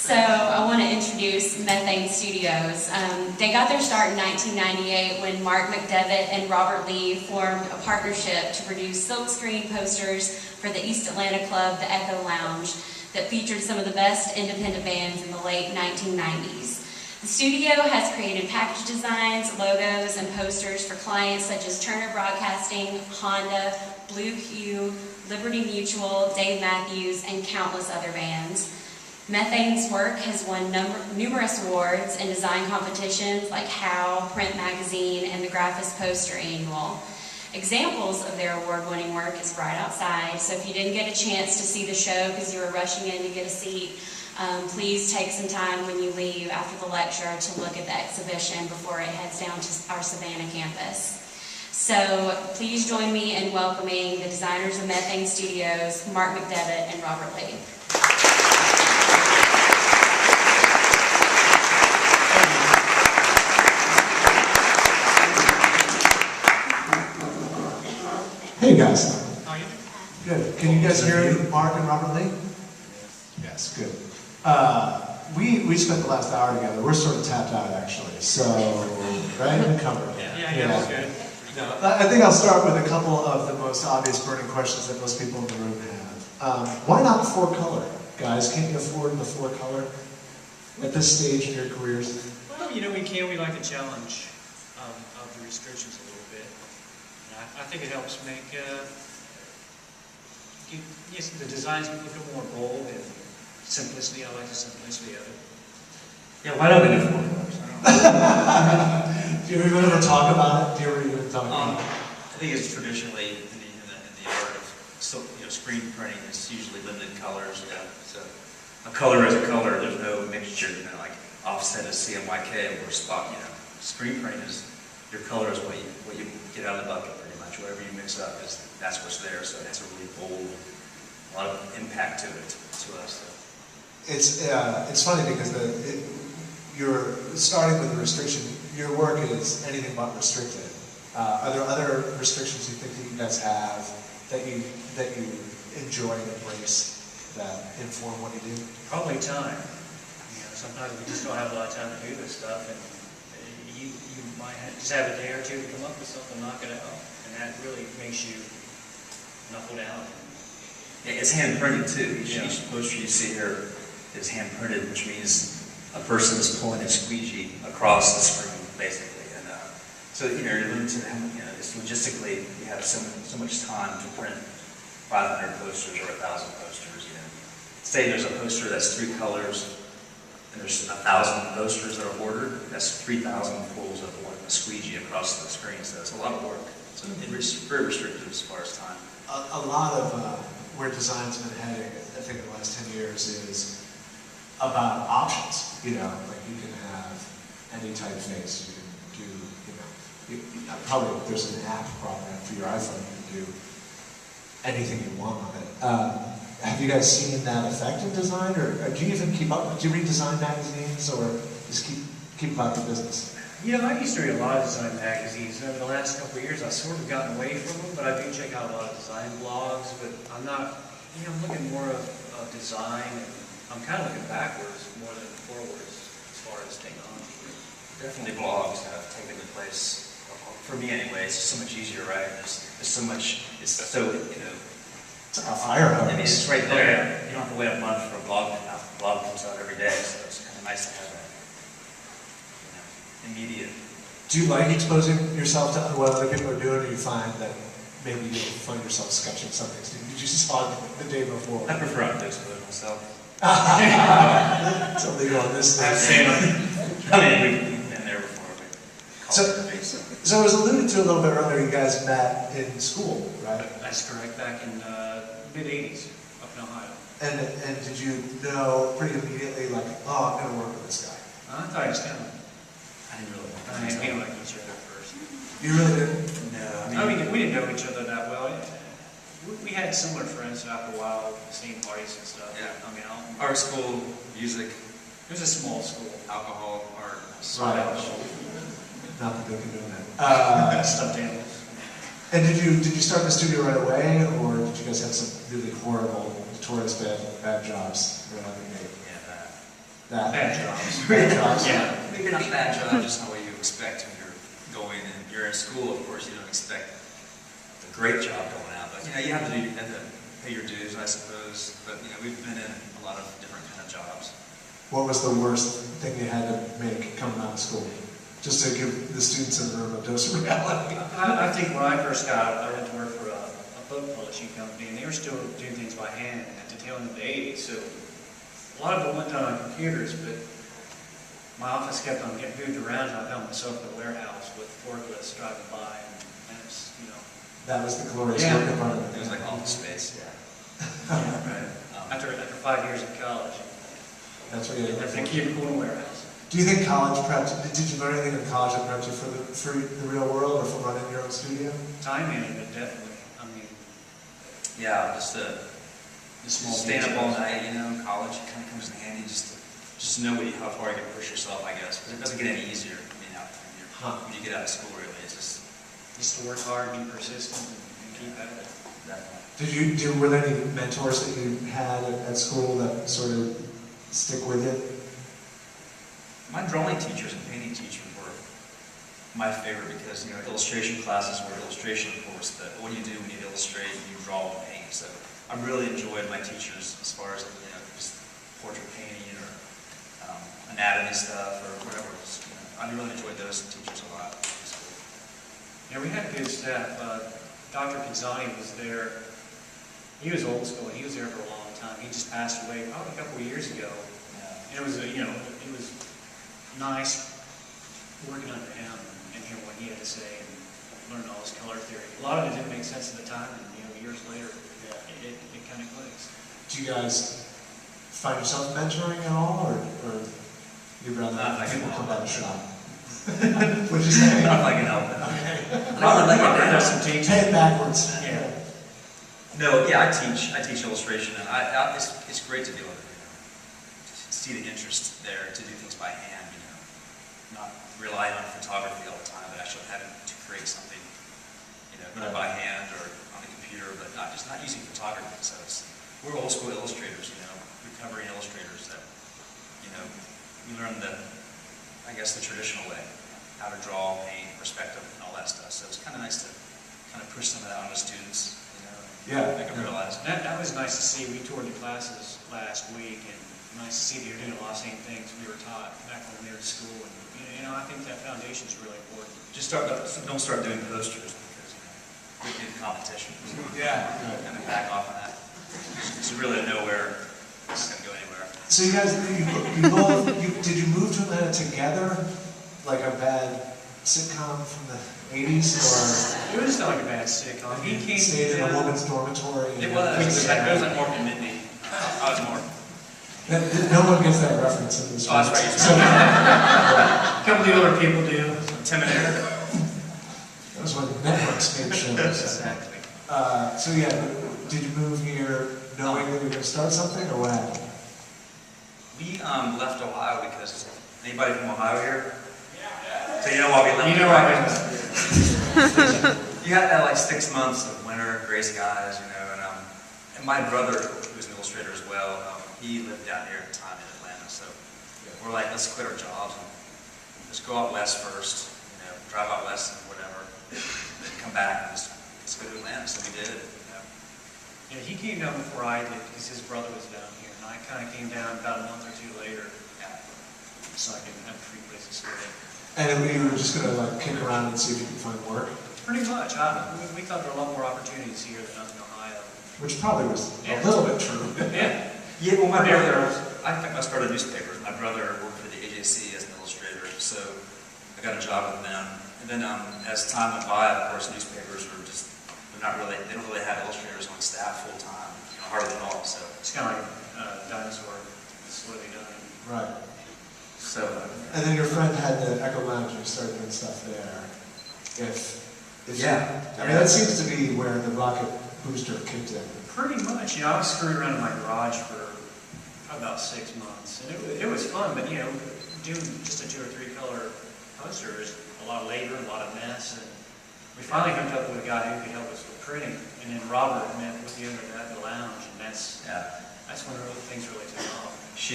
So I want to introduce Methane Studios. They got their start in 1998 when McDevitt and Robert Lee formed a partnership to produce silkscreen posters for the East Atlanta club, the Echo Lounge, that featured some of the best independent bands in the late 1990s. The studio has created package designs, logos, and posters for clients such as Turner Broadcasting, Honda, Blue Hue, Liberty Mutual, Dave Matthews, and countless other bands. Methane's work has won numerous awards in design competitions like HOW, Print Magazine, and the Graphis Poster Annual. Examples of their award-winning work is right outside, so if you didn't get a chance to see the show because you were rushing in to get a seat, please take some time when you leave after the lecture to look at the exhibition before it heads down to our Savannah campus. So please join me in welcoming the designers of Methane Studios, McDevitt and Robert Lee. Hey guys. How are you? Good. Can you guys hear Mark and Robert Lee? Yes, good. We spent the last hour together. We're sort of tapped out actually. So, right? Encumbered. Yeah, that's good. No, I think I'll start with a couple of the most obvious burning questions that most people in the room have. Why not 4-color? Guys, can't you afford the 4-color at this stage in your careers? Well, we like the challenge of the restrictions a little bit. And I think it helps make the designs look a little more bold and simplicity. I like the simplicity of it. Yeah, why don't we do 4 colors? Do you ever talk about it? Do you ever even talk about it? I think it's traditionally in the art of screen printing, it's usually limited colors. Yeah, so a color is a color. There's no mixture. Like offset is CMYK or spot. Screen printing is your color is what you get out of the bucket pretty much. Whatever you mix up that's what's there. So it has a really bold, a lot of impact to it to us. So. It's funny because you're starting with the restriction. Your work is anything but restricted. Are there other restrictions you think that you guys have that you enjoy and embrace that inform what you do? Probably time. Sometimes we just don't have a lot of time to do this stuff, and you might just have a day or two to come up with something, knock it out, and that really makes you knuckle down. Yeah, it's hand printed too. Each poster you see here is hand printed, which means a person is pulling a squeegee across the screen, basically. And so you're limited. It's logistically you have so much time to print 500 posters or 1,000 posters. Say there's a poster that's 3 colors, and there's 1,000 posters that are ordered. That's 3,000 pulls of a squeegee across the screen. So it's a lot of work. So it's very restricted as far as time. A lot of where design's been heading, I think in the last 10 years, is about options. Like you can have any typeface. You can do, probably there's an app program for your iPhone. You can do anything you want on it. Have you guys seen that effect in design, or do you even keep up? Do you read design magazines, or just keep up the business? I used to read a lot of design magazines. Over the last couple of years, I've sort of gotten away from them, but I do check out a lot of design blogs. But I'm not, I'm looking more of design, and I'm kind of looking backwards more than forwards as far as technology. Definitely blogs have taken the place, for me anyway. It's just so much easier, right? There's so much. It's so It's like a fire hose. I mean, it's right there. You don't have to wait a month for a blog. A blog comes out every day, so it's kind of nice to have that. Immediate. Do you like exposing yourself to what other people are doing, or do you find that maybe you find yourself sketching something you just saw the day before? I prefer not to expose myself. It's illegal on this thing. We've been there before. So it was alluded to a little bit earlier, you guys met in school, right? That's correct, back in mid-'80s up in Ohio. And did you know pretty immediately, like, oh, I'm going to work with this guy? I thought he was kind of... I didn't really I mean, we didn't like each other at first. You really didn't? No. We didn't know each other that well. We had similar friends after a while, same parties and stuff. Yeah. Our Art school, music, it was a small school. alcohol, art. Right. Not that they can do that. Stuffed animals. And did you start the studio right away, or did you guys have some really horrible, notorious bad jobs right out of the gate? Yeah, that? Bad jobs. Bad jobs? Yeah. Maybe not bad job, just not what you expect when you're going and you're in school. Of course, you don't expect a great job going out, but you have to pay your dues, I suppose. But we've been in a lot of different kind of jobs. What was the worst thing you had to make coming out of school? Just to give the students in the room a dose of reality. I think when I first got out, I went to work for a book publishing company, and they were still doing things by hand at the tail end of the 80s. So a lot of it went done on computers, but my office kept on getting moved around, and I found myself in a warehouse with forklifts driving by, and it's, That was the glorious Yeah. work environment. It was like office space. right. After 5 years of college, That's what you had to I look think for. you in a warehouse. Do you think college prepped, did you learn anything in college that prepped you for the real world or for running your own studio? Time management, definitely. I mean, Yeah, just the small staying up all details. night, college kind of comes in handy just to know how far you can push yourself, I guess, because it doesn't get any easier. When you get out of school, really, it's Just to work hard, be persistent, and keep at it. definitely. Were there any mentors that you had at school that sort of stick with you? My drawing teachers and painting teachers were my favorite because, illustration classes were illustration, of course, but what do you do when you illustrate and you draw and paint? So I really enjoyed my teachers as far as, just portrait painting or anatomy stuff or whatever else. I really enjoyed those teachers a lot in school. Yeah, we had good staff. Dr. Pizzani was there. He was old school. He was there for a long time. He just passed away probably a couple of years ago. Yeah. And it was, it was nice working under him and hearing what he had to say and learning all his color theory. A lot of it didn't make sense at the time, and years later, it kind of clicks. Do you guys find yourself mentoring at all, or you'd rather Not have if I people can come help by the it. shop? What'd you say? Not if I can help it. Okay. I would like it There's now. some teaching. Pay it backwards. Yeah. No, yeah, I teach illustration, and it's great to be able to see the interest there to do things by hand, not relying on photography all the time, but actually having to create something, either by hand or on the computer, but not using photography. So we're old school illustrators, recovering illustrators that, we learn the traditional way, how to draw, paint, perspective, and all that stuff. So it's kind of nice to kind of push some of that on the students. Yeah. Make them realize. That was nice to see. We toured the classes last week, and nice to see that you're doing a lot of the same things we were taught back when we were in school. And I think that foundation is really important. Just don't start doing posters because we get competition. Yeah. And then back off on that. It's really nowhere. It's not going to go anywhere. So you guys, did you move to Atlanta together, like a bad sitcom from the 80s, or It was not like a bad sitcom. He came stayed in a down. woman's dormitory? It was like Mork and Mindy. I was Mork. No one gets that reference in this Oh, that's right. So, A couple of the older people do. Tim and Eric. that was when networks made shows. Exactly. So yeah, did you move here knowing that you were going to start something, or what happened? We left Ohio because anybody from Ohio here? So you know why we left? You know why we You had that like 6 months of winter, gray skies, and my brother, who was an illustrator as well, he lived down here at the time in Atlanta. So we're like, let's quit our jobs and just go out west first, drive out west and whatever, then come back and just go to Atlanta. So we did. Yeah, he came down before I did because his brother was down here, and I kind of came down about a month or two later, so I could have a free place to stay. And then you were just going to like kick around and see if you could find work, Pretty much. We thought there were a lot more opportunities here than up in Ohio. which probably was a Yeah. little bit true. Yeah. Yeah, well, my brother, I started newspapers. My brother worked for the AJC as an illustrator, so I got a job with them. And then as time went by, of course, newspapers were just, they don't really have illustrators on staff full time, hardly at all. So, It's kind of like dinosaur, slowly dying. Right. so And then your friend had the Echo Lounge and you started doing stuff there. I mean, that seems to be where the rocket booster kicked in. Pretty much. I was screwed around in my garage for about 6 months, and it was fun. But doing just a 2 or 3 color poster is a lot of labor, a lot of mess, and we finally hooked up with a guy who could help us with printing. And then Robert met with the owner at the lounge, and that's when things really took off.